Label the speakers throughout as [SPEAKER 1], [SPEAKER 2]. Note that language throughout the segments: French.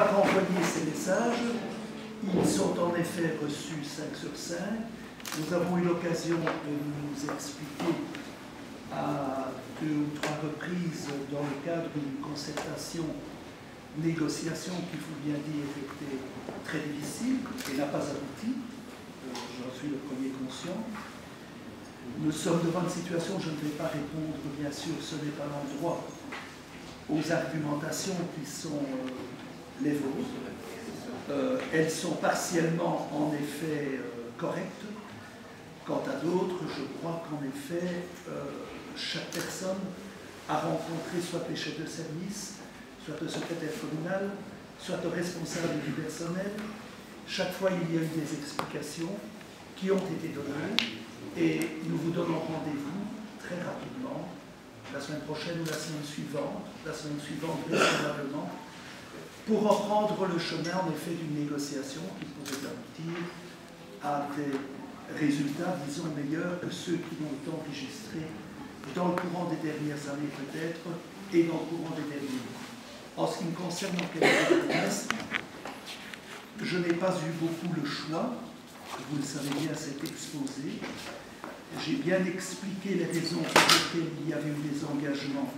[SPEAKER 1] par envoyer ces messages. Ils sont en effet reçus 5 sur 5. Nous avons eu l'occasion de nous expliquer à 2 ou 3 reprises dans le cadre d'une concertation, négociation qu'il faut bien dire était très difficile et n'a pas abouti. J'en suis le premier conscient. Nous sommes devant une situation, je ne vais pas répondre, bien sûr, ce n'est pas l'endroit, aux argumentations qui sont les vôtres. Elles sont partiellement, en effet, correctes. Quant à d'autres, je crois qu'en effet, chaque personne a rencontré soit les chefs de service, soit le secrétaire communal, soit le responsable du personnel. Chaque fois, il y a eu des explications qui ont été données et nous vous donnons rendez-vous très rapidement, la semaine prochaine ou la semaine suivante vraisemblablement, pour reprendre le chemin en effet d'une négociation qui pourrait aboutir à des résultats, disons, meilleurs que ceux qui ont été enregistrés dans le courant des dernières années peut-être et dans le courant des derniers mois. En ce qui me concerne, en quelque promesse, je n'ai pas eu beaucoup le choix, vous le savez bien, c'est exposé. J'ai bien expliqué les raisons pour lesquelles il y avait eu des engagements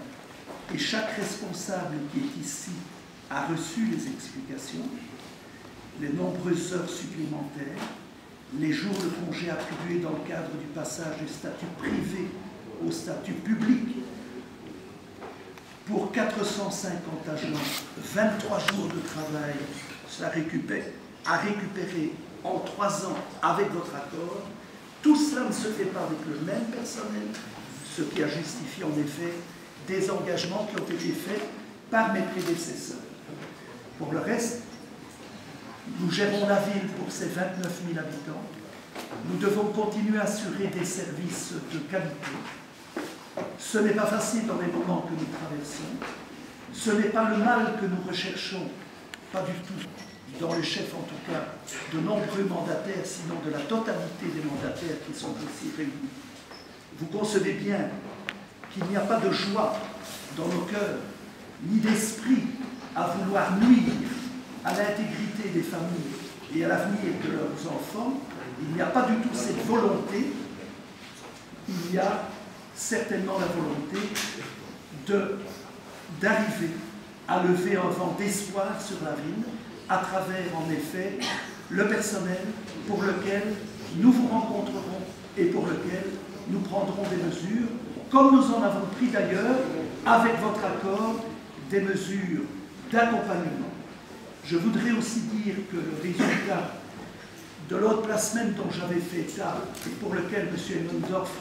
[SPEAKER 1] et chaque responsable qui est ici a reçu les explications, les nombreuses heures supplémentaires, les jours de congé attribués dans le cadre du passage du statut privé au statut public. Pour 450 agents, 23 jours de travail, cela a récupéré en 3 ans avec votre accord. Tout cela ne se fait pas avec le même personnel, ce qui a justifié en effet des engagements qui ont été faits par mes prédécesseurs. Pour le reste, nous gérons la ville pour ses 29 000 habitants. Nous devons continuer à assurer des services de qualité. Ce n'est pas facile dans les moments que nous traversons. Ce n'est pas le mal que nous recherchons, pas du tout. Dans le chef, en tout cas, de nombreux mandataires, sinon de la totalité des mandataires qui sont ici réunis. Vous concevez bien qu'il n'y a pas de joie dans nos cœurs, ni d'esprit à vouloir nuire à l'intégrité des familles et à l'avenir de leurs enfants. Il n'y a pas du tout cette volonté. Il y a certainement la volonté d'arriver à lever un vent d'espoir sur la ville à travers, en effet, le personnel pour lequel nous vous rencontrerons et pour lequel nous prendrons des mesures, comme nous en avons pris d'ailleurs, avec votre accord, des mesures d'accompagnement. Je voudrais aussi dire que le résultat de l'autre placement dont j'avais fait état et pour lequel M. Emmendorf